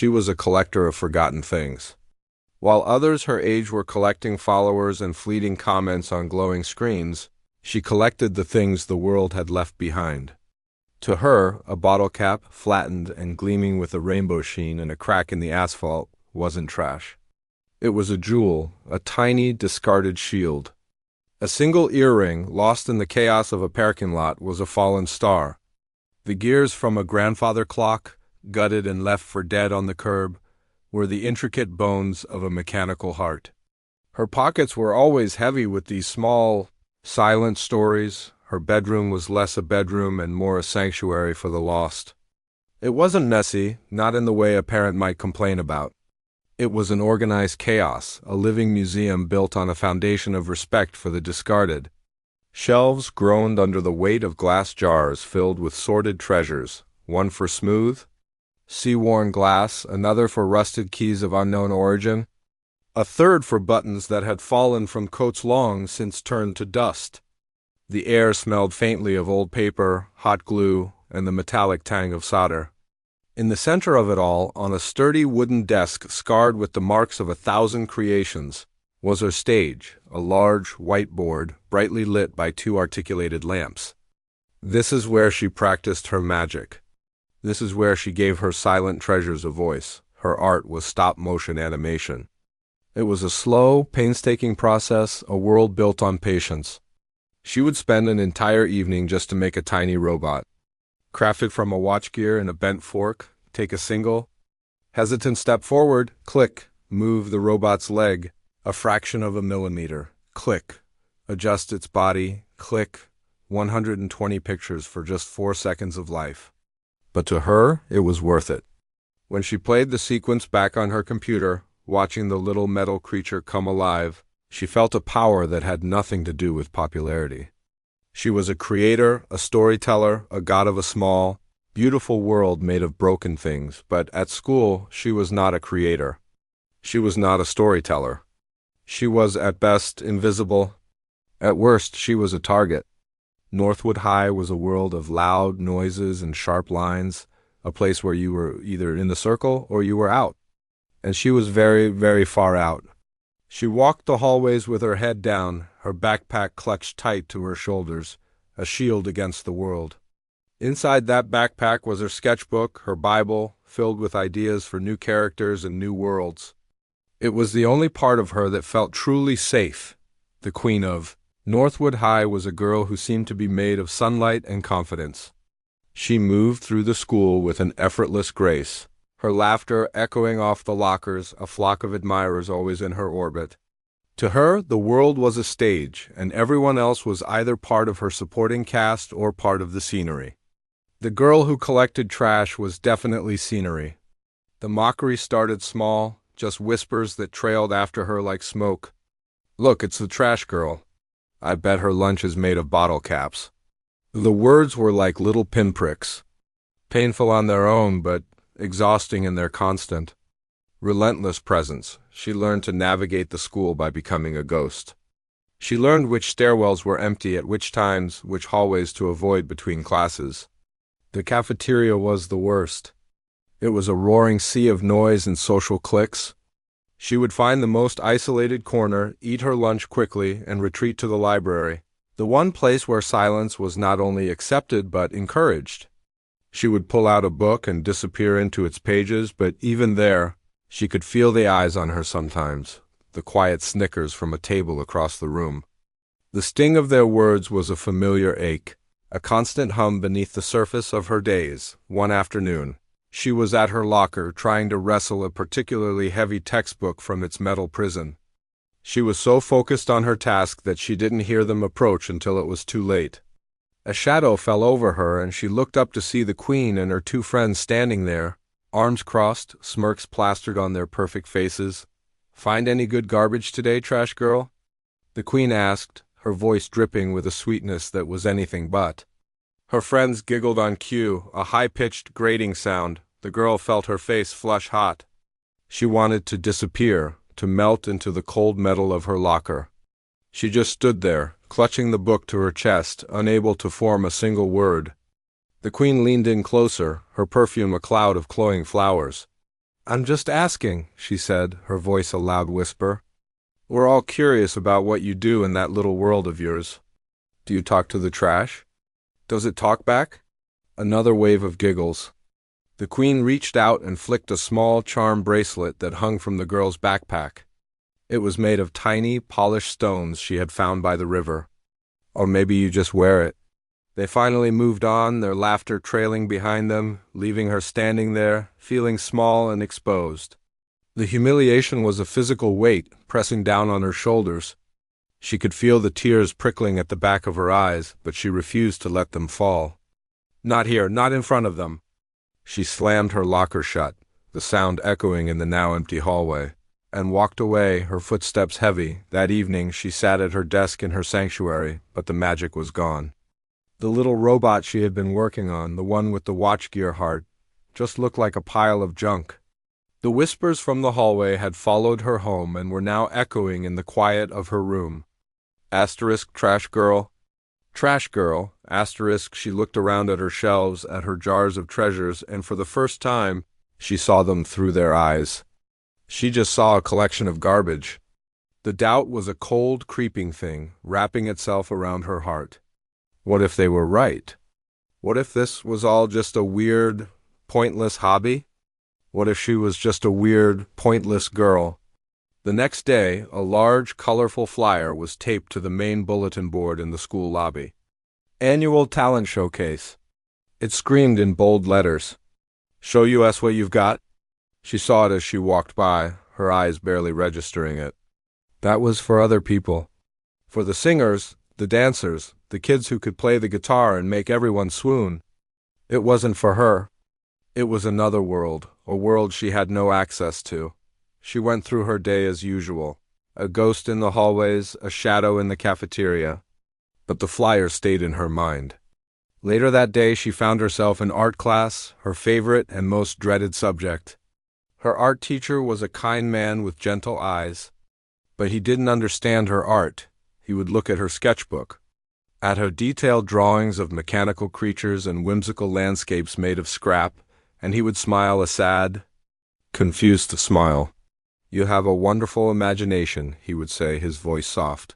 She was a collector of forgotten things. While others her age were collecting followers and fleeting comments on glowing screens, she collected the things the world had left behind. To her, a bottle cap, flattened and gleaming with a rainbow sheen and a crack in the asphalt, wasn't trash. It was a jewel, a tiny, discarded shield. A single earring, lost in the chaos of a parking lot, was a fallen star. The gears from a grandfather clock, gutted and left for dead on the curb, were the intricate bones of a mechanical heart. Her pockets were always heavy with these small, silent stories. Her bedroom was less a bedroom and more a sanctuary for the lost. It wasn't messy, not in the way a parent might complain about. It was an organized chaos, a living museum built on a foundation of respect for the discarded. Shelves groaned under the weight of glass jars filled with sordid treasures, one for smooth, sea-worn glass, another for rusted keys of unknown origin, a third for buttons that had fallen from coats long since turned to dust. The air smelled faintly of old paper, hot glue, and the metallic tang of solder. In the center of it all, on a sturdy wooden desk scarred with the marks of 1,000 creations, was her stage, a large white board brightly lit by 2 articulated lamps. This is where she practiced her magic. This is where she gave her silent treasures a voice. Her art was stop-motion animation. It was a slow, painstaking process, a world built on patience. She would spend an entire evening just to make a tiny robot. Crafted from a watch gear and a bent fork, take a single, hesitant step forward, click, move the robot's leg, a fraction of a millimeter, click, adjust its body, click, 120 pictures for just 4 seconds of life. But to her, it was worth it. When she played the sequence back on her computer, watching the little metal creature come alive, she felt a power that had nothing to do with popularity. She was a creator, a storyteller, a god of a small, beautiful world made of broken things, but at school she was not a creator. She was not a storyteller. She was at best invisible. At worst she was a target. Northwood High was a world of loud noises and sharp lines, a place where you were either in the circle or you were out. And she was very, very far out. She walked the hallways with her head down, her backpack clutched tight to her shoulders, a shield against the world. Inside that backpack was her sketchbook, her Bible, filled with ideas for new characters and new worlds. It was the only part of her that felt truly safe, the queen of Northwood High was a girl who seemed to be made of sunlight and confidence. She moved through the school with an effortless grace, her laughter echoing off the lockers, a flock of admirers always in her orbit. To her, the world was a stage, and everyone else was either part of her supporting cast or part of the scenery. The girl who collected trash was definitely scenery. The mockery started small, just whispers that trailed after her like smoke. "Look, it's the trash girl. I bet her lunch is made of bottle caps." The words were like little pinpricks, painful on their own, but exhausting in their constant, relentless presence. She learned to navigate the school by becoming a ghost. She learned which stairwells were empty at which times, which hallways to avoid between classes. The cafeteria was the worst. It was a roaring sea of noise and social cliques. She would find the most isolated corner, eat her lunch quickly, and retreat to the library, the one place where silence was not only accepted but encouraged. She would pull out a book and disappear into its pages, but even there, she could feel the eyes on her sometimes, the quiet snickers from a table across the room. The sting of their words was a familiar ache, a constant hum beneath the surface of her days. One afternoon, she was at her locker trying to wrestle a particularly heavy textbook from its metal prison. She was so focused on her task that she didn't hear them approach until it was too late. A shadow fell over her, and she looked up to see the queen and her 2 friends standing there, arms crossed, smirks plastered on their perfect faces. "Find any good garbage today, trash girl?" the queen asked, her voice dripping with a sweetness that was anything but. Her friends giggled on cue, a high-pitched grating sound. The girl felt her face flush hot. She wanted to disappear, to melt into the cold metal of her locker. She just stood there, clutching the book to her chest, unable to form a single word. The queen leaned in closer, her perfume a cloud of cloying flowers. I'm just asking, she said, her voice a loud whisper. We're all curious about what you do in that little world of yours. Do you talk to the trash? Does it talk back? Another wave of giggles. The queen reached out and flicked a small charm bracelet that hung from the girl's backpack. It was made of tiny, polished stones she had found by the river. Or maybe you just wear it. They finally moved on, their laughter trailing behind them, leaving her standing there, feeling small and exposed. The humiliation was a physical weight pressing down on her shoulders. She could feel the tears prickling at the back of her eyes, but she refused to let them fall. Not here, not in front of them. She slammed her locker shut, the sound echoing in the now empty hallway, and walked away, her footsteps heavy. That evening she sat at her desk in her sanctuary, but the magic was gone. The little robot she had been working on, the one with the watch gear heart, just looked like a pile of junk. The whispers from the hallway had followed her home and were now echoing in the quiet of her room. Asterisk trash girl. Trash girl. Asterisk. She looked around at her shelves, at her jars of treasures, and for the first time, she saw them through their eyes. She just saw a collection of garbage. The doubt was a cold, creeping thing, wrapping itself around her heart. What if they were right? What if this was all just a weird, pointless hobby? What if she was just a weird, pointless girl? The next day, a large, colorful flyer was taped to the main bulletin board in the school lobby. Annual Talent Showcase. It screamed in bold letters. Show us what you've got? She saw it as she walked by, her eyes barely registering it. That was for other people. For the singers, the dancers, the kids who could play the guitar and make everyone swoon. It wasn't for her. It was another world, a world she had no access to. She went through her day as usual, a ghost in the hallways, a shadow in the cafeteria. But the flyer stayed in her mind. Later that day she found herself in art class, her favorite and most dreaded subject. Her art teacher was a kind man with gentle eyes, but he didn't understand her art. He would look at her sketchbook, at her detailed drawings of mechanical creatures and whimsical landscapes made of scrap, and he would smile a sad, confused smile. You have a wonderful imagination, he would say, his voice soft.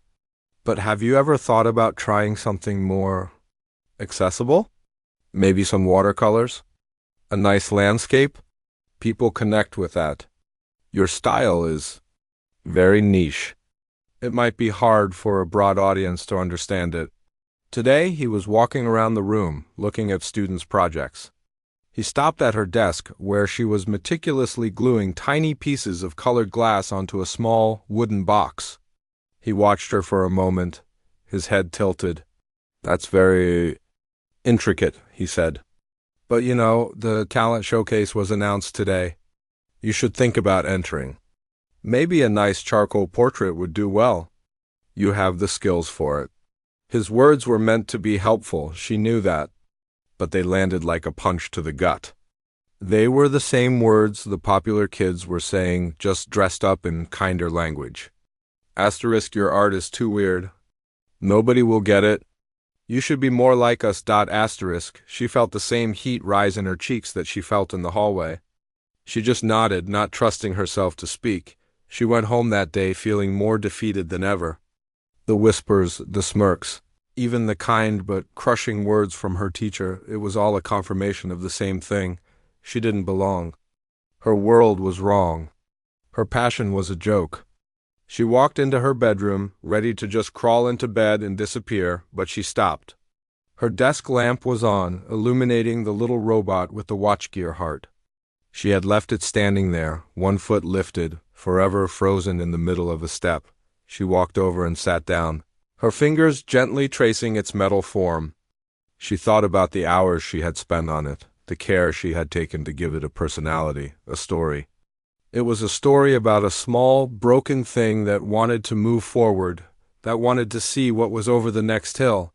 But have you ever thought about trying something more accessible? Maybe some watercolors? A nice landscape? People connect with that. Your style is very niche. It might be hard for a broad audience to understand it. Today, he was walking around the room, looking at students' projects. He stopped at her desk, where she was meticulously gluing tiny pieces of colored glass onto a small, wooden box. He watched her for a moment, his head tilted. That's very intricate, he said. But you know, the talent showcase was announced today. You should think about entering. Maybe a nice charcoal portrait would do well. You have the skills for it. His words were meant to be helpful, she knew that, but they landed like a punch to the gut. They were the same words the popular kids were saying, just dressed up in kinder language. Asterisk, your art is too weird. Nobody will get it. You should be more like us. Asterisk. She felt the same heat rise in her cheeks that she felt in the hallway. She just nodded, not trusting herself to speak. She went home that day feeling more defeated than ever. The whispers, the smirks, even the kind but crushing words from her teacher, it was all a confirmation of the same thing. She didn't belong. Her world was wrong. Her passion was a joke. She walked into her bedroom, ready to just crawl into bed and disappear, but she stopped. Her desk lamp was on, illuminating the little robot with the watch gear heart. She had left it standing there, one foot lifted, forever frozen in the middle of a step. She walked over and sat down, her fingers gently tracing its metal form. She thought about the hours she had spent on it, the care she had taken to give it a personality, a story. It was a story about a small, broken thing that wanted to move forward, that wanted to see what was over the next hill.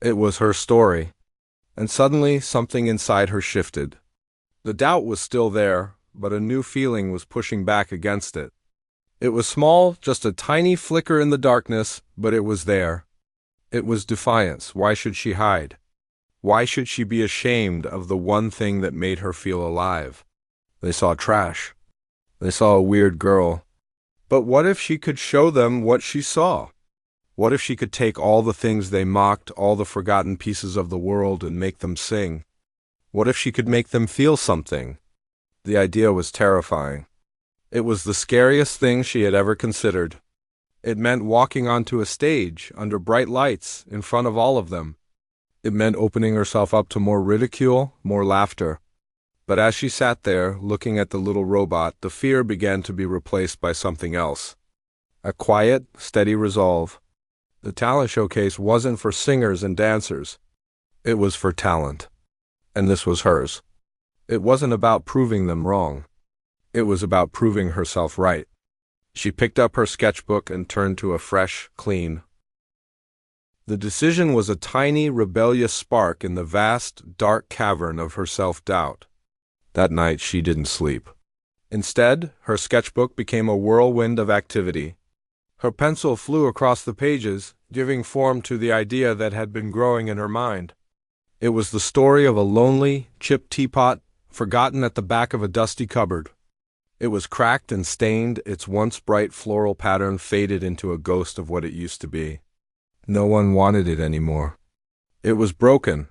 It was her story. And suddenly, something inside her shifted. The doubt was still there, but a new feeling was pushing back against it. It was small, just a tiny flicker in the darkness, but it was there. It was defiance. Why should she hide? Why should she be ashamed of the one thing that made her feel alive? They saw trash. They saw a weird girl. But what if she could show them what she saw? What if she could take all the things they mocked, all the forgotten pieces of the world, and make them sing? What if she could make them feel something? The idea was terrifying. It was the scariest thing she had ever considered. It meant walking onto a stage, under bright lights, in front of all of them. It meant opening herself up to more ridicule, more laughter. But as she sat there, looking at the little robot, the fear began to be replaced by something else. A quiet, steady resolve. The talent showcase wasn't for singers and dancers. It was for talent. And this was hers. It wasn't about proving them wrong. It was about proving herself right. She picked up her sketchbook and turned to a fresh, clean. The decision was a tiny, rebellious spark in the vast, dark cavern of her self-doubt. That night she didn't sleep. Instead, her sketchbook became a whirlwind of activity. Her pencil flew across the pages, giving form to the idea that had been growing in her mind. It was the story of a lonely, chipped teapot, forgotten at the back of a dusty cupboard. It was cracked and stained, its once bright floral pattern faded into a ghost of what it used to be. No one wanted it anymore. It was broken.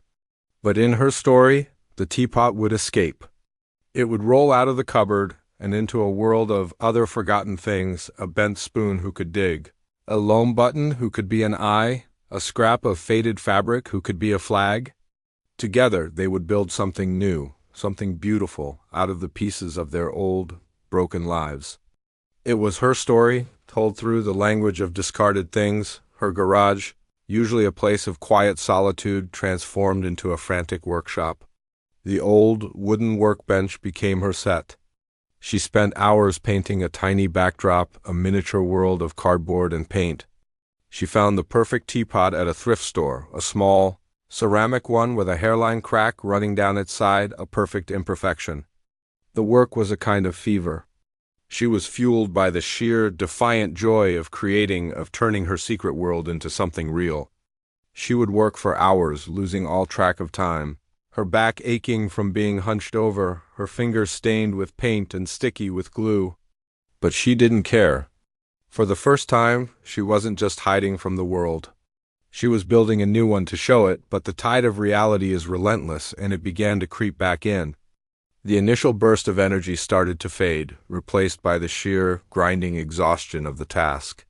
But in her story, the teapot would escape. It would roll out of the cupboard and into a world of other forgotten things, a bent spoon who could dig, a loam button who could be an eye, a scrap of faded fabric who could be a flag. Together they would build something new, something beautiful, out of the pieces of their old, broken lives. It was her story, told through the language of discarded things, her garage, usually a place of quiet solitude, transformed into a frantic workshop. The old, wooden workbench became her set. She spent hours painting a tiny backdrop, a miniature world of cardboard and paint. She found the perfect teapot at a thrift store, a small, ceramic one with a hairline crack running down its side, a perfect imperfection. The work was a kind of fever. She was fueled by the sheer, defiant joy of creating, of turning her secret world into something real. She would work for hours, losing all track of time, her back aching from being hunched over, her fingers stained with paint and sticky with glue. But she didn't care. For the first time, she wasn't just hiding from the world. She was building a new one to show it, but the tide of reality is relentless, and it began to creep back in. The initial burst of energy started to fade, replaced by the sheer, grinding exhaustion of the task.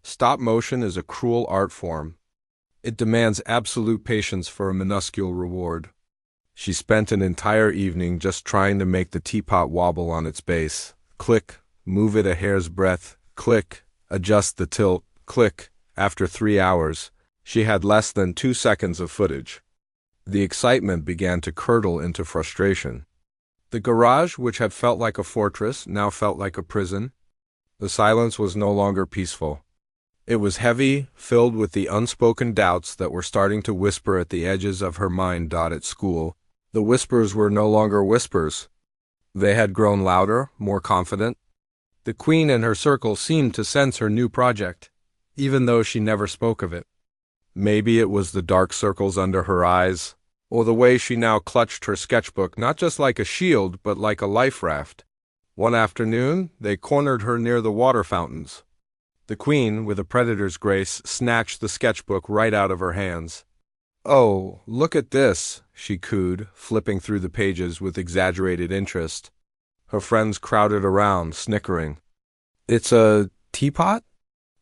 Stop motion is a cruel art form. It demands absolute patience for a minuscule reward. She spent an entire evening just trying to make the teapot wobble on its base. Click, move it a hair's breadth, click, adjust the tilt, click. After 3 hours, she had less than 2 seconds of footage. The excitement began to curdle into frustration. The garage, which had felt like a fortress, now felt like a prison. The silence was no longer peaceful. It was heavy, filled with the unspoken doubts that were starting to whisper at the edges of her mind. At school, the whispers were no longer whispers. They had grown louder, more confident. The queen and her circle seemed to sense her new project, even though she never spoke of it. Maybe it was the dark circles under her eyes, or the way she now clutched her sketchbook not just like a shield, but like a life raft. One afternoon, they cornered her near the water fountains. The queen, with a predator's grace, snatched the sketchbook right out of her hands. "Oh, look at this," she cooed, flipping through the pages with exaggerated interest. Her friends crowded around, snickering. "It's a teapot?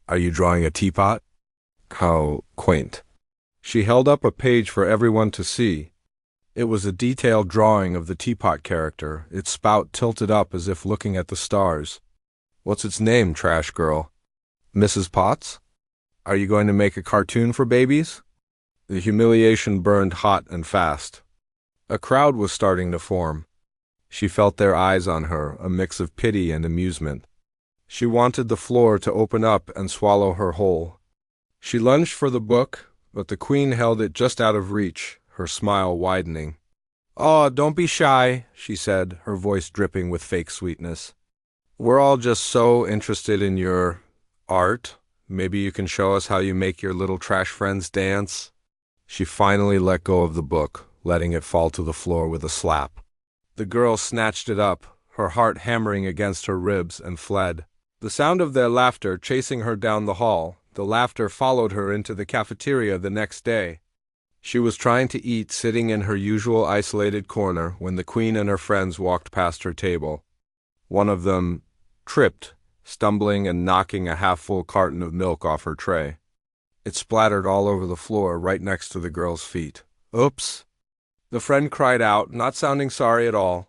Are you drawing a teapot? How quaint." She held up a page for everyone to see. It was a detailed drawing of the teapot character, its spout tilted up as if looking at the stars. "What's its name, trash girl? Mrs. Potts? Are you going to make a cartoon for babies?" The humiliation burned hot and fast. A crowd was starting to form. She felt their eyes on her, a mix of pity and amusement. She wanted the floor to open up and swallow her whole. She lunged for the book, but the queen held it just out of reach, her smile widening. "Oh, don't be shy," she said, her voice dripping with fake sweetness. "We're all just so interested in your art. Maybe you can show us how you make your little trash friends dance." She finally let go of the book, letting it fall to the floor with a slap. The girl snatched it up, her heart hammering against her ribs, and fled. The sound of their laughter chasing her down the hall, the laughter followed her into the cafeteria the next day. She was trying to eat, sitting in her usual isolated corner, when the Queen and her friends walked past her table. One of them tripped, stumbling and knocking a half-full carton of milk off her tray. It splattered all over the floor right next to the girl's feet. "Oops!" the friend cried out, not sounding sorry at all.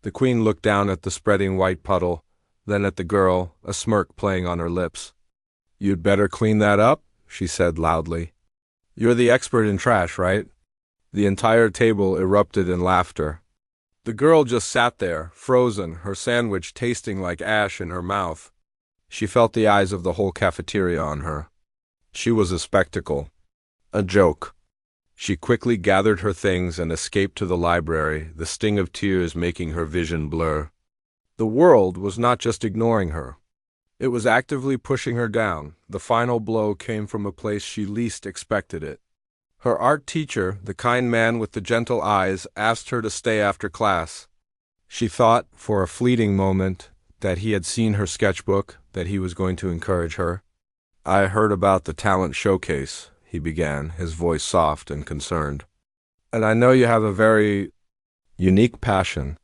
The Queen looked down at the spreading white puddle, then at the girl, a smirk playing on her lips. "You'd better clean that up," she said loudly. "You're the expert in trash, right?" The entire table erupted in laughter. The girl just sat there, frozen, her sandwich tasting like ash in her mouth. She felt the eyes of the whole cafeteria on her. She was a spectacle, a joke. She quickly gathered her things and escaped to the library, the sting of tears making her vision blur. The world was not just ignoring her. It was actively pushing her down. The final blow came from a place she least expected it. Her art teacher, the kind man with the gentle eyes, asked her to stay after class. She thought, for a fleeting moment, that he had seen her sketchbook, that he was going to encourage her. "I heard about the talent showcase," he began, his voice soft and concerned. "And I know you have a very unique passion."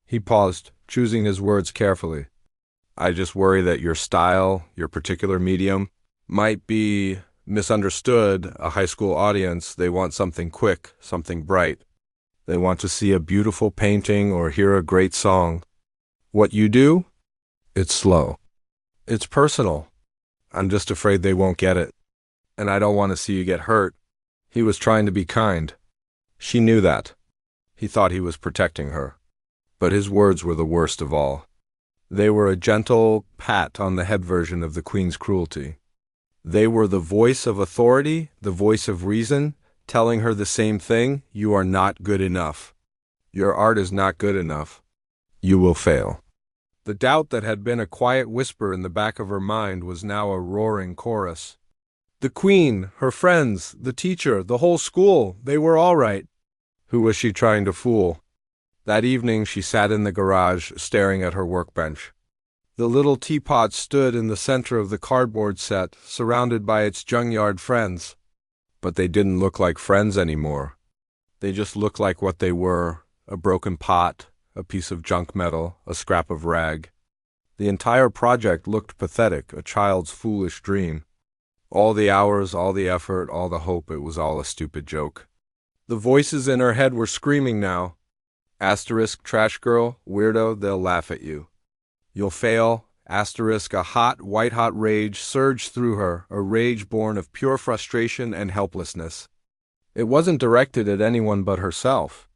He paused, choosing his words carefully. "I just worry that your style, your particular medium, might be misunderstood. A high school audience, they want something quick, something bright. They want to see a beautiful painting or hear a great song. What you do? It's slow. It's personal. I'm just afraid they won't get it. And I don't want to see you get hurt." He was trying to be kind. She knew that. He thought he was protecting her. But his words were the worst of all. They were a gentle pat on the head version of the Queen's cruelty. They were the voice of authority, the voice of reason, telling her the same thing: you are not good enough. Your art is not good enough. You will fail. The doubt that had been a quiet whisper in the back of her mind was now a roaring chorus. The Queen, her friends, the teacher, the whole school, they were all right. Who was she trying to fool? That evening she sat in the garage, staring at her workbench. The little teapot stood in the center of the cardboard set, surrounded by its junkyard friends. But they didn't look like friends anymore. They just looked like what they were: a broken pot, a piece of junk metal, a scrap of rag. The entire project looked pathetic, a child's foolish dream. All the hours, all the effort, all the hope, it was all a stupid joke. The voices in her head were screaming now. Asterisk, trash girl, weirdo, they'll laugh at you. You'll fail. Asterisk, a hot, white-hot rage surged through her, a rage born of pure frustration and helplessness. It wasn't directed at anyone but herself.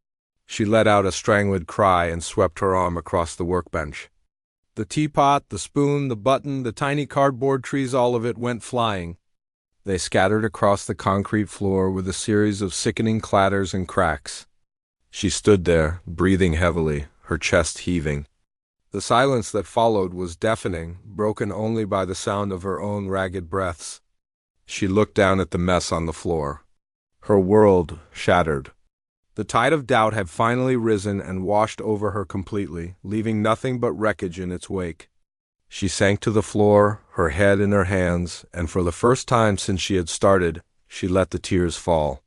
She let out a strangled cry and swept her arm across the workbench. The teapot, the spoon, the button, the tiny cardboard trees, all of it went flying. They scattered across the concrete floor with a series of sickening clatters and cracks. She stood there, breathing heavily, her chest heaving. The silence that followed was deafening, broken only by the sound of her own ragged breaths. She looked down at the mess on the floor. Her world shattered. The tide of doubt had finally risen and washed over her completely, leaving nothing but wreckage in its wake. She sank to the floor, her head in her hands, and for the first time since she had started, she let the tears fall.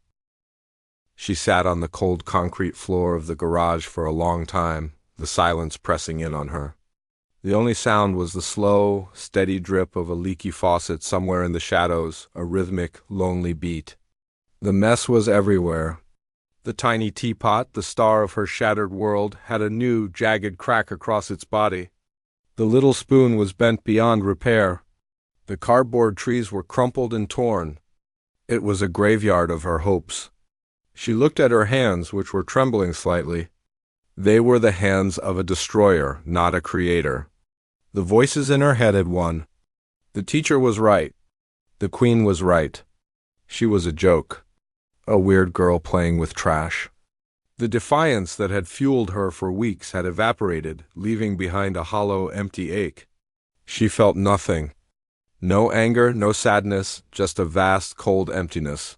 She sat on the cold concrete floor of the garage for a long time, the silence pressing in on her. The only sound was the slow, steady drip of a leaky faucet somewhere in the shadows, a rhythmic, lonely beat. The mess was everywhere. The tiny teapot, the star of her shattered world, had a new, jagged crack across its body. The little spoon was bent beyond repair. The cardboard trees were crumpled and torn. It was a graveyard of her hopes. She looked at her hands, which were trembling slightly. They were the hands of a destroyer, not a creator. The voices in her head had won. The teacher was right. The Queen was right. She was a joke. A weird girl playing with trash. The defiance that had fueled her for weeks had evaporated, leaving behind a hollow, empty ache. She felt nothing. No anger, no sadness, just a vast, cold emptiness.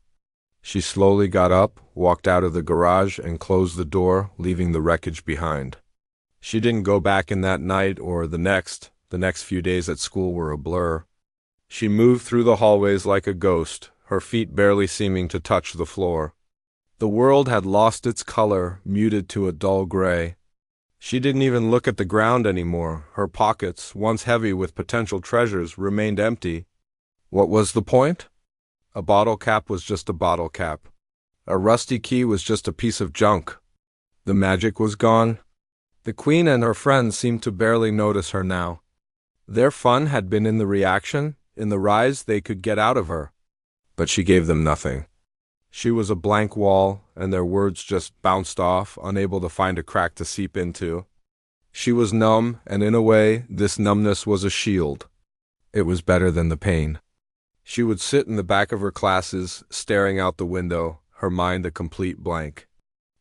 She slowly got up, walked out of the garage, and closed the door, leaving the wreckage behind. She didn't go back in that night or the next. The next few days at school were a blur. She moved through the hallways like a ghost, her feet barely seeming to touch the floor. The world had lost its color, muted to a dull gray. She didn't even look at the ground anymore. Her pockets, once heavy with potential treasures, remained empty. What was the point? A bottle cap was just a bottle cap. A rusty key was just a piece of junk. The magic was gone. The queen and her friends seemed to barely notice her now. Their fun had been in the reaction, in the rise they could get out of her. But she gave them nothing. She was a blank wall, and their words just bounced off, unable to find a crack to seep into. She was numb, and in a way, this numbness was a shield. It was better than the pain. She would sit in the back of her classes, staring out the window, her mind a complete blank.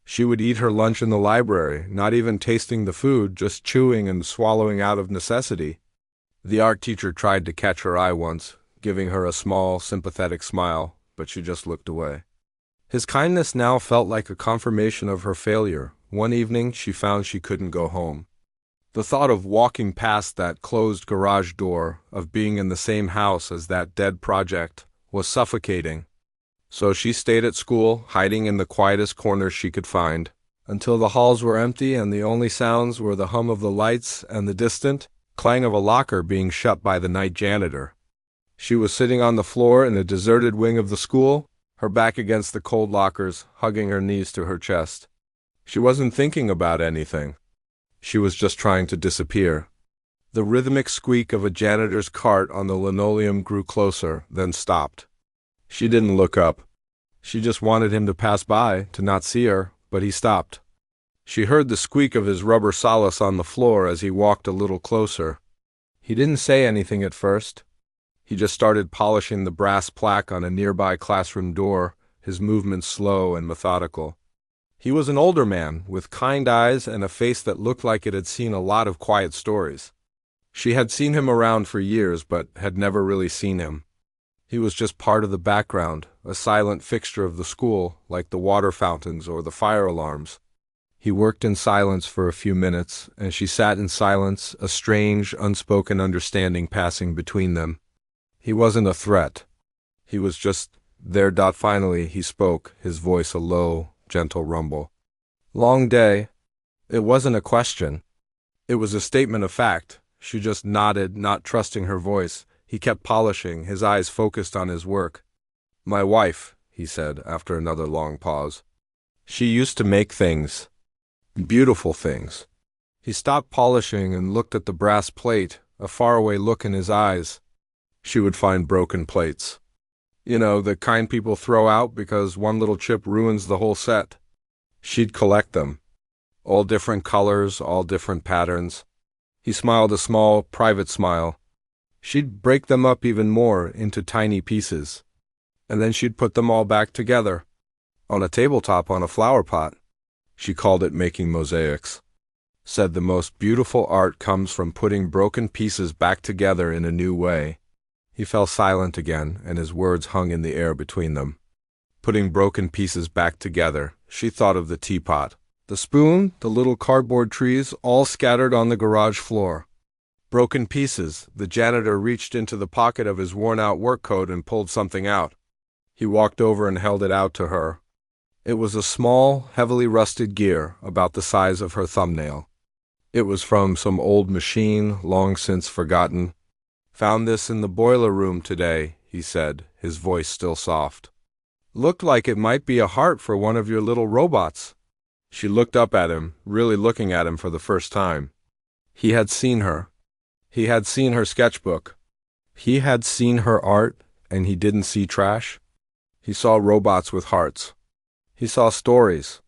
She would eat her lunch in the library, not even tasting the food, just chewing and swallowing out of necessity. The art teacher tried to catch her eye once, giving her a small, sympathetic smile, but she just looked away. His kindness now felt like a confirmation of her failure. One evening, she found she couldn't go home. The thought of walking past that closed garage door, of being in the same house as that dead project, was suffocating. So she stayed at school, hiding in the quietest corners she could find, until the halls were empty and the only sounds were the hum of the lights and the distant clang of a locker being shut by the night janitor. She was sitting on the floor in a deserted wing of the school, her back against the cold lockers, hugging her knees to her chest. She wasn't thinking about anything. She was just trying to disappear. The rhythmic squeak of a janitor's cart on the linoleum grew closer, then stopped. She didn't look up. She just wanted him to pass by, to not see her, but he stopped. She heard the squeak of his rubber solace on the floor as he walked a little closer. He didn't say anything at first. He just started polishing the brass plaque on a nearby classroom door, his movements slow and methodical. He was an older man, with kind eyes and a face that looked like it had seen a lot of quiet stories. She had seen him around for years, but had never really seen him. He was just part of the background, a silent fixture of the school, like the water fountains or the fire alarms. He worked in silence for a few minutes, and she sat in silence, a strange, unspoken understanding passing between them. He wasn't a threat. He was just there. Finally, he spoke, his voice a low, gentle rumble. Long day. It wasn't a question. It was a statement of fact. She just nodded, not trusting her voice. He kept polishing, his eyes focused on his work. My wife, he said, after another long pause. She used to make things. Beautiful things. He stopped polishing and looked at the brass plate, a faraway look in his eyes. She would find broken plates. You know, the kind people throw out because one little chip ruins the whole set. She'd collect them. All different colors, all different patterns. He smiled a small, private smile. She'd break them up even more into tiny pieces. And then she'd put them all back together. On a tabletop on a flower pot. She called it making mosaics. Said the most beautiful art comes from putting broken pieces back together in a new way. He fell silent again, and his words hung in the air between them. Putting broken pieces back together, she thought of the teapot, the spoon, the little cardboard trees, all scattered on the garage floor. Broken pieces. The janitor reached into the pocket of his worn-out work coat and pulled something out. He walked over and held it out to her. It was a small, heavily rusted gear, about the size of her thumbnail. It was from some old machine, long since forgotten. Found this in the boiler room today, he said, his voice still soft. Looked like it might be a heart for one of your little robots. She looked up at him, really looking at him for the first time. He had seen her. He had seen her sketchbook. He had seen her art, and he didn't see trash. He saw robots with hearts. He saw stories.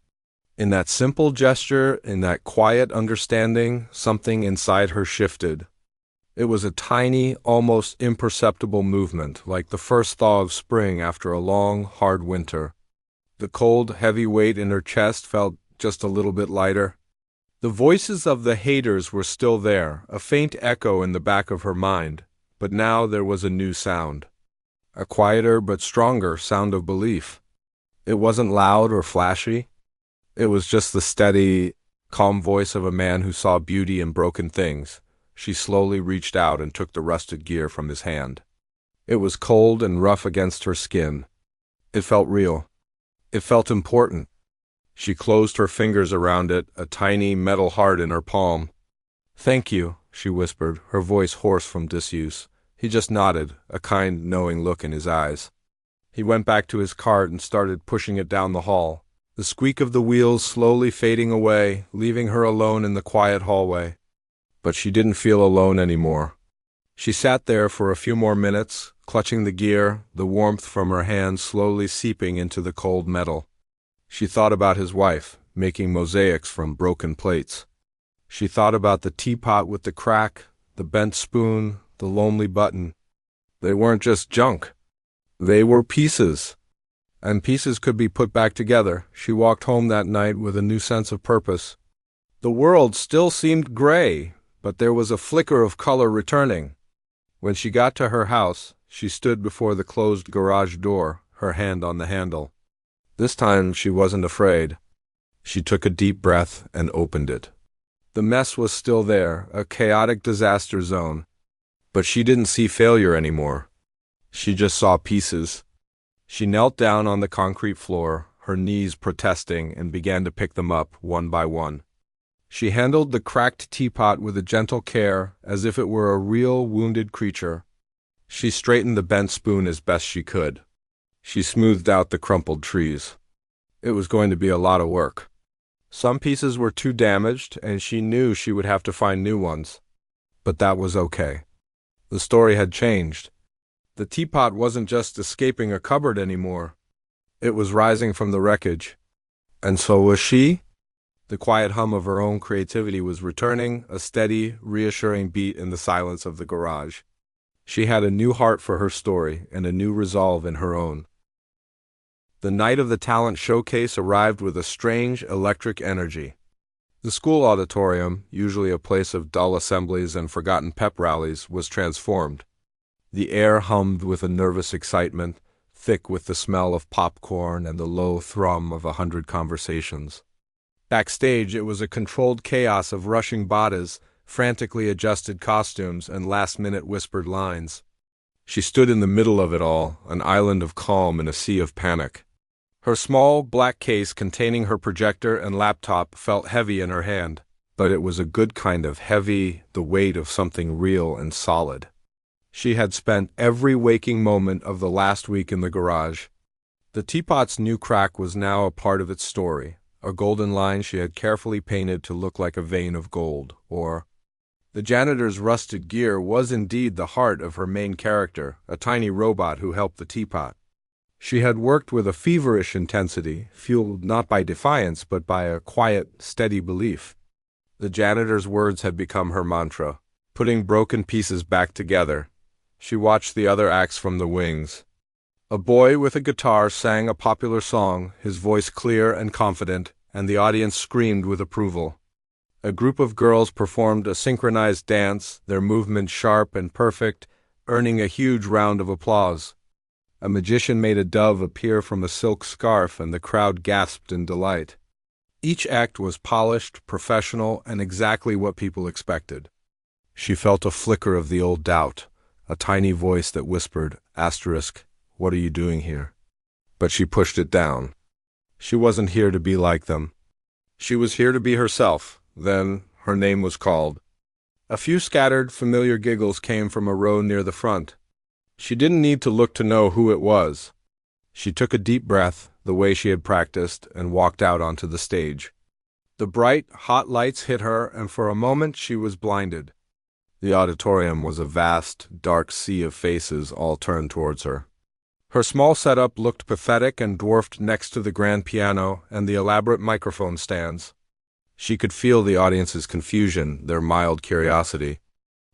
In that simple gesture, in that quiet understanding, something inside her shifted. It was a tiny, almost imperceptible movement, like the first thaw of spring after a long, hard winter. The cold, heavy weight in her chest felt just a little bit lighter. The voices of the haters were still there, a faint echo in the back of her mind, but now there was a new sound. A quieter but stronger sound of belief. It wasn't loud or flashy. It was just the steady, calm voice of a man who saw beauty in broken things. She slowly reached out and took the rusted gear from his hand. It was cold and rough against her skin. It felt real. It felt important. She closed her fingers around it, a tiny metal heart in her palm. "Thank you," she whispered, her voice hoarse from disuse. He just nodded, a kind, knowing look in his eyes. He went back to his cart and started pushing it down the hall, the squeak of the wheels slowly fading away, leaving her alone in the quiet hallway. But she didn't feel alone anymore. She sat there for a few more minutes, clutching the gear, the warmth from her hands slowly seeping into the cold metal. She thought about his wife, making mosaics from broken plates. She thought about the teapot with the crack, the bent spoon, the lonely button. They weren't just junk. They were pieces. And pieces could be put back together. She walked home that night with a new sense of purpose. The world still seemed gray, but there was a flicker of color returning. When she got to her house, she stood before the closed garage door, her hand on the handle. This time she wasn't afraid. She took a deep breath and opened it. The mess was still there, a chaotic disaster zone. But she didn't see failure anymore. She just saw pieces. She knelt down on the concrete floor, her knees protesting, and began to pick them up one by one. She handled the cracked teapot with a gentle care, as if it were a real wounded creature. She straightened the bent spoon as best she could. She smoothed out the crumpled trees. It was going to be a lot of work. Some pieces were too damaged, and she knew she would have to find new ones. But that was okay. The story had changed. The teapot wasn't just escaping a cupboard anymore. It was rising from the wreckage. And so was she? The quiet hum of her own creativity was returning, a steady, reassuring beat in the silence of the garage. She had a new heart for her story and a new resolve in her own. The night of the talent showcase arrived with a strange, electric energy. The school auditorium, usually a place of dull assemblies and forgotten pep rallies, was transformed. The air hummed with a nervous excitement, thick with the smell of popcorn and the low thrum of 100 conversations. Backstage, it was a controlled chaos of rushing bodies, frantically adjusted costumes, and last-minute whispered lines. She stood in the middle of it all, an island of calm in a sea of panic. Her small, black case containing her projector and laptop felt heavy in her hand, but it was a good kind of heavy, the weight of something real and solid. She had spent every waking moment of the last week in the garage. The teapot's new crack was now a part of its story, a golden line she had carefully painted to look like a vein of gold, or the janitor's rusted gear was indeed the heart of her main character, a tiny robot who helped the teapot. She had worked with a feverish intensity, fueled not by defiance but by a quiet, steady belief. The janitor's words had become her mantra, putting broken pieces back together. She watched the other acts from the wings. A boy with a guitar sang a popular song, his voice clear and confident, and the audience screamed with approval. A group of girls performed a synchronized dance, their movements sharp and perfect, earning a huge round of applause. A magician made a dove appear from a silk scarf, and the crowd gasped in delight. Each act was polished, professional, and exactly what people expected. She felt a flicker of the old doubt, a tiny voice that whispered, *, what are you doing here? But she pushed it down. She wasn't here to be like them. She was here to be herself. Then her name was called. A few scattered, familiar giggles came from a row near the front. She didn't need to look to know who it was. She took a deep breath, the way she had practiced, and walked out onto the stage. The bright, hot lights hit her, and for a moment she was blinded. The auditorium was a vast, dark sea of faces all turned towards her. Her small setup looked pathetic and dwarfed next to the grand piano and the elaborate microphone stands. She could feel the audience's confusion, their mild curiosity.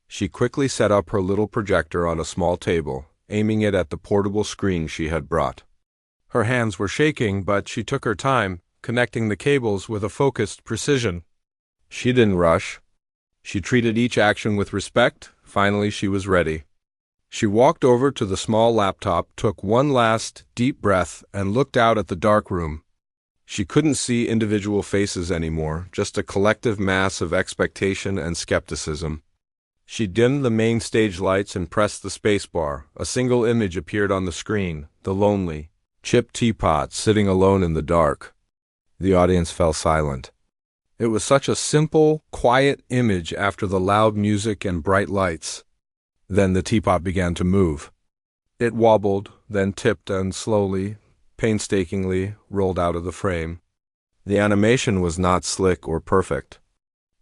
She quickly set up her little projector on a small table, aiming it at the portable screen she had brought. Her hands were shaking, but she took her time, connecting the cables with a focused precision. She didn't rush. She treated each action with respect. Finally, she was ready. She walked over to the small laptop, took one last, deep breath, and looked out at the dark room. She couldn't see individual faces anymore, just a collective mass of expectation and skepticism. She dimmed the main stage lights and pressed the spacebar. A single image appeared on the screen, the lonely, chipped teapot sitting alone in the dark. The audience fell silent. It was such a simple, quiet image after the loud music and bright lights. Then the teapot began to move. It wobbled, then tipped and slowly, painstakingly, rolled out of the frame. The animation was not slick or perfect.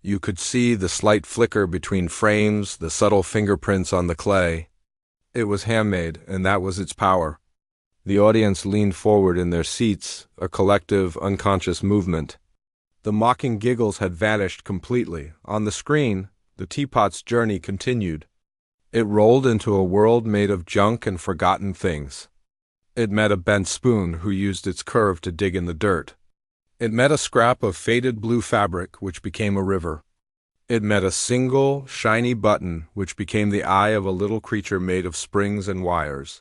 You could see the slight flicker between frames, the subtle fingerprints on the clay. It was handmade, and that was its power. The audience leaned forward in their seats, a collective, unconscious movement. The mocking giggles had vanished completely. On the screen, the teapot's journey continued. It rolled into a world made of junk and forgotten things. It met a bent spoon who used its curve to dig in the dirt. It met a scrap of faded blue fabric, which became a river. It met a single, shiny button, which became the eye of a little creature made of springs and wires.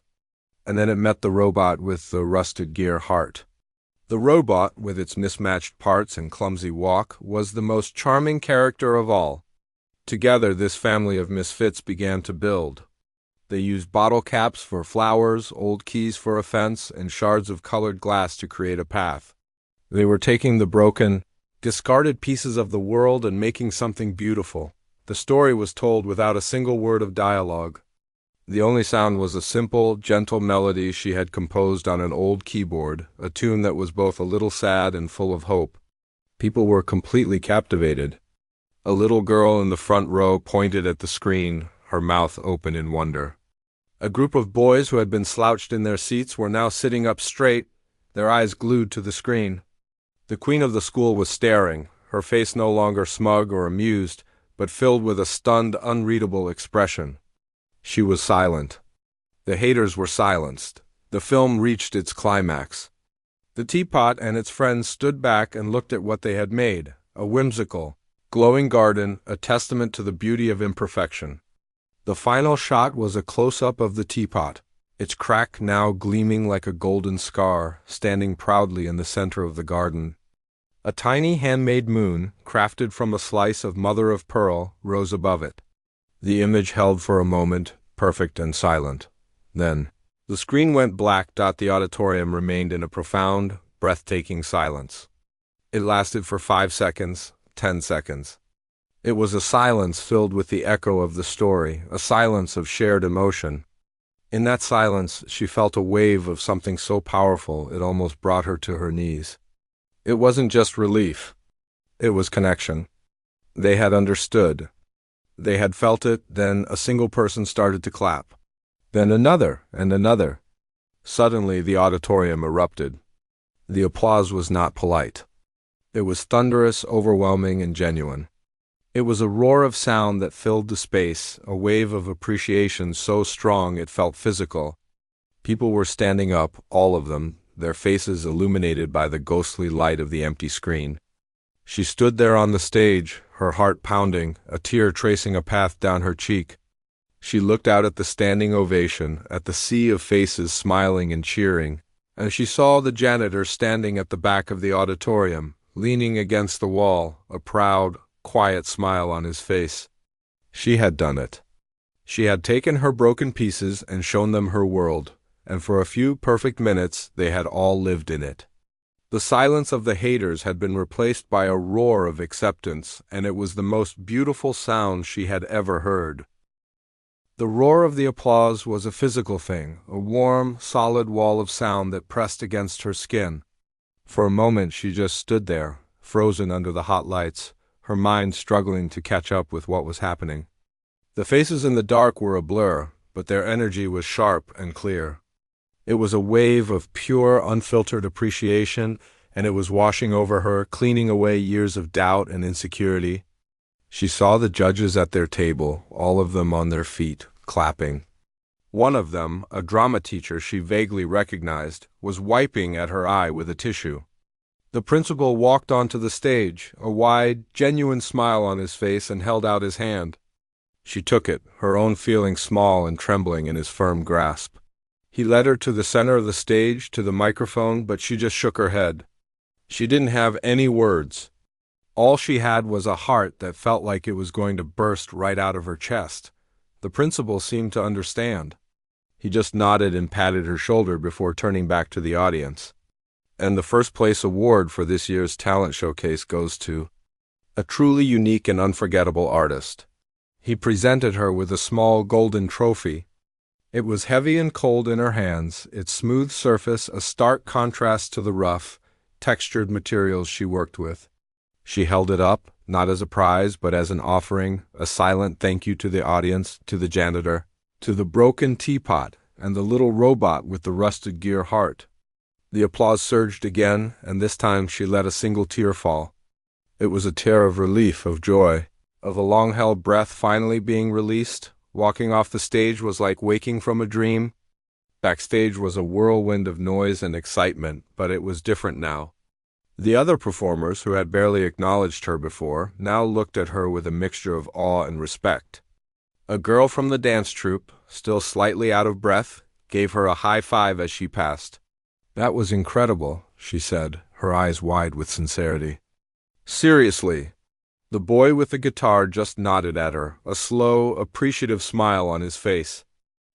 And then it met the robot with the rusted gear heart. The robot, with its mismatched parts and clumsy walk, was the most charming character of all. Together, this family of misfits began to build. They used bottle caps for flowers, old keys for a fence, and shards of colored glass to create a path. They were taking the broken, discarded pieces of the world and making something beautiful. The story was told without a single word of dialogue. The only sound was a simple, gentle melody she had composed on an old keyboard, a tune that was both a little sad and full of hope. People were completely captivated. A little girl in the front row pointed at the screen, her mouth open in wonder. A group of boys who had been slouched in their seats were now sitting up straight, their eyes glued to the screen. The queen of the school was staring, her face no longer smug or amused, but filled with a stunned, unreadable expression. She was silent. The haters were silenced. The film reached its climax. The teapot and its friends stood back and looked at what they had made, a whimsical, glowing garden, a testament to the beauty of imperfection. The final shot was a close-up of the teapot, its crack now gleaming like a golden scar, standing proudly in the center of the garden. A tiny handmade moon, crafted from a slice of mother-of-pearl, rose above it. The image held for a moment, perfect and silent. Then, the screen went black. The auditorium remained in a profound, breathtaking silence. It lasted for 5 seconds, 10 seconds. It was a silence filled with the echo of the story, a silence of shared emotion. In that silence, she felt a wave of something so powerful it almost brought her to her knees. It wasn't just relief. It was connection. They had understood. They had felt it, then a single person started to clap. Then another, and another. Suddenly, the auditorium erupted. The applause was not polite. It was thunderous, overwhelming, and genuine. It was a roar of sound that filled the space, a wave of appreciation so strong it felt physical. People were standing up, all of them, their faces illuminated by the ghostly light of the empty screen. She stood there on the stage, her heart pounding, a tear tracing a path down her cheek. She looked out at the standing ovation, at the sea of faces smiling and cheering, and she saw the janitor standing at the back of the auditorium, leaning against the wall, a proud, quiet smile on his face. She had done it. She had taken her broken pieces and shown them her world, and for a few perfect minutes they had all lived in it. The silence of the haters had been replaced by a roar of acceptance, and it was the most beautiful sound she had ever heard. The roar of the applause was a physical thing, a warm, solid wall of sound that pressed against her skin. For a moment she just stood there, frozen under the hot lights, her mind struggling to catch up with what was happening. The faces in the dark were a blur, but their energy was sharp and clear. It was a wave of pure, unfiltered appreciation, and it was washing over her, cleaning away years of doubt and insecurity. She saw the judges at their table, all of them on their feet, clapping. One of them, a drama teacher she vaguely recognized, was wiping at her eye with a tissue. The principal walked onto the stage, a wide, genuine smile on his face, and held out his hand. She took it, her own feeling small and trembling in his firm grasp. He led her to the center of the stage, to the microphone, but she just shook her head. She didn't have any words. All she had was a heart that felt like it was going to burst right out of her chest. The principal seemed to understand. He just nodded and patted her shoulder before turning back to the audience. And the first place award for this year's talent showcase goes to a truly unique and unforgettable artist. He presented her with a small golden trophy. It was heavy and cold in her hands, its smooth surface a stark contrast to the rough, textured materials she worked with. She held it up, not as a prize, but as an offering, a silent thank you to the audience, to the janitor, to the broken teapot, and the little robot with the rusted gear heart. The applause surged again, and this time she let a single tear fall. It was a tear of relief, of joy, of a long-held breath finally being released. Walking off the stage was like waking from a dream. Backstage was a whirlwind of noise and excitement, but it was different now. The other performers, who had barely acknowledged her before, now looked at her with a mixture of awe and respect. A girl from the dance troupe, still slightly out of breath, gave her a high five as she passed. "That was incredible," she said, her eyes wide with sincerity. "Seriously." The boy with the guitar just nodded at her, a slow, appreciative smile on his face.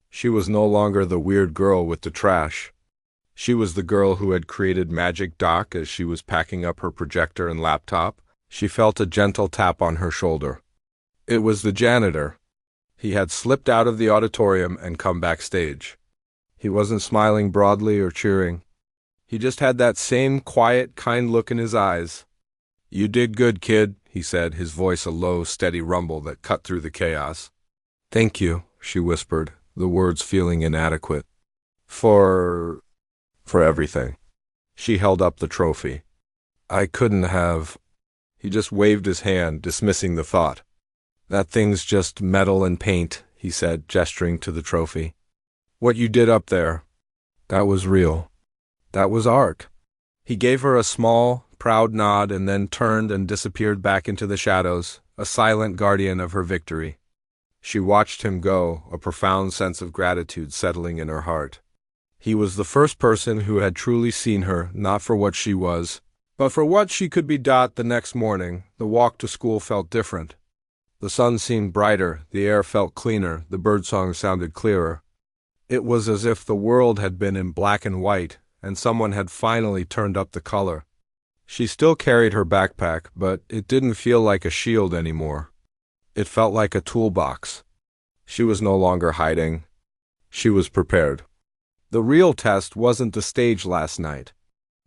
She was no longer the weird girl with the trash. She was the girl who had created Magic Doc as she was packing up her projector and laptop. She felt a gentle tap on her shoulder. It was the janitor. He had slipped out of the auditorium and come backstage. He wasn't smiling broadly or cheering. He just had that same quiet, kind look in his eyes. "You did good, kid," he said, his voice a low, steady rumble that cut through the chaos. "Thank you," she whispered, the words feeling inadequate. For everything." She held up the trophy. "I couldn't have—" He just waved his hand, dismissing the thought. "That thing's just metal and paint," he said, gesturing to the trophy. "What you did up there, that was real. That was art." He gave her a small, proud nod and then turned and disappeared back into the shadows, a silent guardian of her victory. She watched him go, a profound sense of gratitude settling in her heart. He was the first person who had truly seen her, not for what she was, but for what she could be. The next morning, the walk to school felt different. The sun seemed brighter, the air felt cleaner, the birdsong sounded clearer. It was as if the world had been in black and white, and someone had finally turned up the color. She still carried her backpack, but it didn't feel like a shield anymore. It felt like a toolbox. She was no longer hiding. She was prepared. The real test wasn't the stage last night.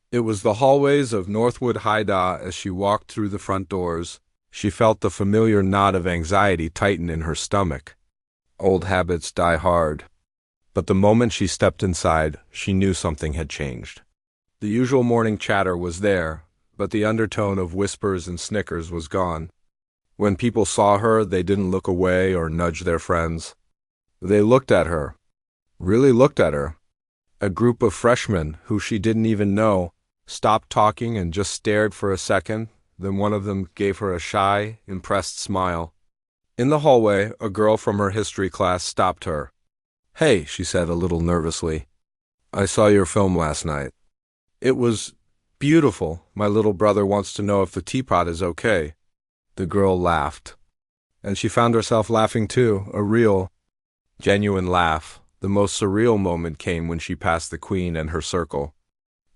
It was the hallways of Northwood High Da. As she walked through the front doors, she felt the familiar knot of anxiety tighten in her stomach. Old habits die hard. But the moment she stepped inside, she knew something had changed. The usual morning chatter was there, but the undertone of whispers and snickers was gone. When people saw her, they didn't look away or nudge their friends. They looked at her. Really looked at her. A group of freshmen, who she didn't even know, stopped talking and just stared for a second. Then one of them gave her a shy, impressed smile. In the hallway, a girl from her history class stopped her. "Hey," she said a little nervously. "I saw your film last night. It was beautiful. My little brother wants to know if the teapot is okay." The girl laughed. And she found herself laughing too, a real, genuine laugh. The most surreal moment came when she passed the Queen and her circle.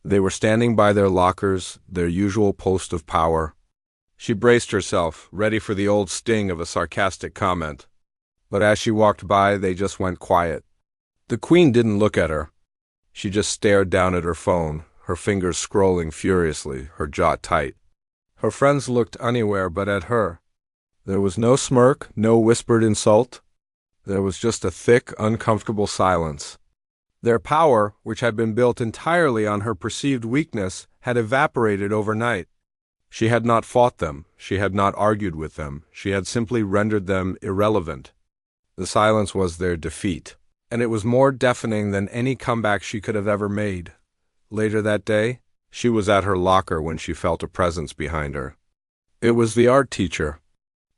They were standing by their lockers, their usual post of power. She braced herself, ready for the old sting of a sarcastic comment. But as she walked by, they just went quiet. The Queen didn't look at her. She just stared down at her phone, her fingers scrolling furiously, her jaw tight. Her friends looked anywhere but at her. There was no smirk, no whispered insult. There was just a thick, uncomfortable silence. Their power, which had been built entirely on her perceived weakness, had evaporated overnight. She had not fought them. She had not argued with them. She had simply rendered them irrelevant. The silence was their defeat, and it was more deafening than any comeback she could have ever made. Later that day, she was at her locker when she felt a presence behind her. It was the art teacher.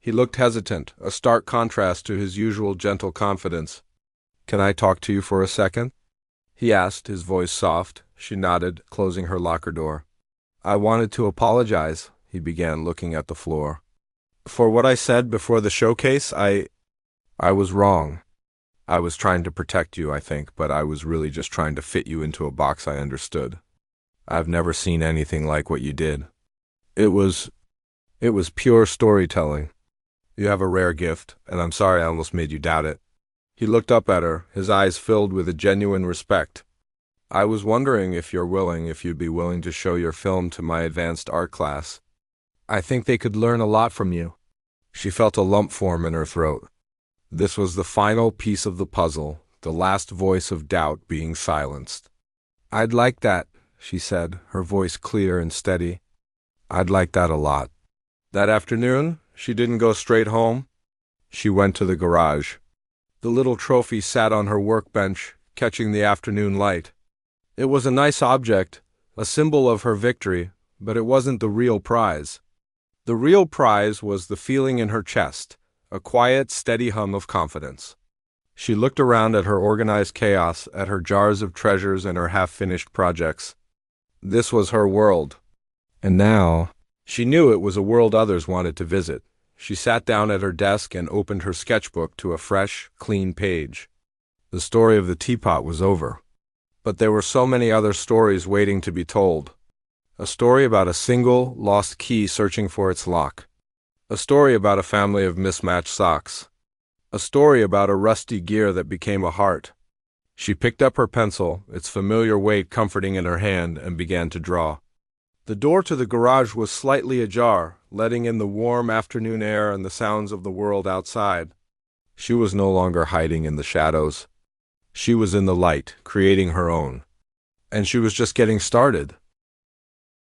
He looked hesitant, a stark contrast to his usual gentle confidence. "Can I talk to you for a second?" he asked, his voice soft. She nodded, closing her locker door. I wanted to apologize, he began, looking at the floor. For what I said before the showcase, I was wrong. I was trying to protect you, I think, but I was really just trying to fit you into a box I understood. I've never seen anything like what you did. It was pure storytelling. You have a rare gift, and I'm sorry I almost made you doubt it. He looked up at her, his eyes filled with a genuine respect. I was wondering if you'd be willing to show your film to my advanced art class. I think they could learn a lot from you. She felt a lump form in her throat. This was the final piece of the puzzle, the last voice of doubt being silenced. I'd like that, she said, her voice clear and steady. I'd like that a lot. That afternoon, she didn't go straight home. She went to the garage. The little trophy sat on her workbench, catching the afternoon light. It was a nice object, a symbol of her victory, but it wasn't the real prize. The real prize was the feeling in her chest, a quiet, steady hum of confidence. She looked around at her organized chaos, at her jars of treasures and her half-finished projects. This was her world. And now, she knew it was a world others wanted to visit. She sat down at her desk and opened her sketchbook to a fresh, clean page. The story of the teapot was over. But there were so many other stories waiting to be told. A story about a single, lost key searching for its lock. A story about a family of mismatched socks. A story about a rusty gear that became a heart. She picked up her pencil, its familiar weight comforting in her hand, and began to draw. The door to the garage was slightly ajar, letting in the warm afternoon air and the sounds of the world outside. She was no longer hiding in the shadows. She was in the light, creating her own. And she was just getting started.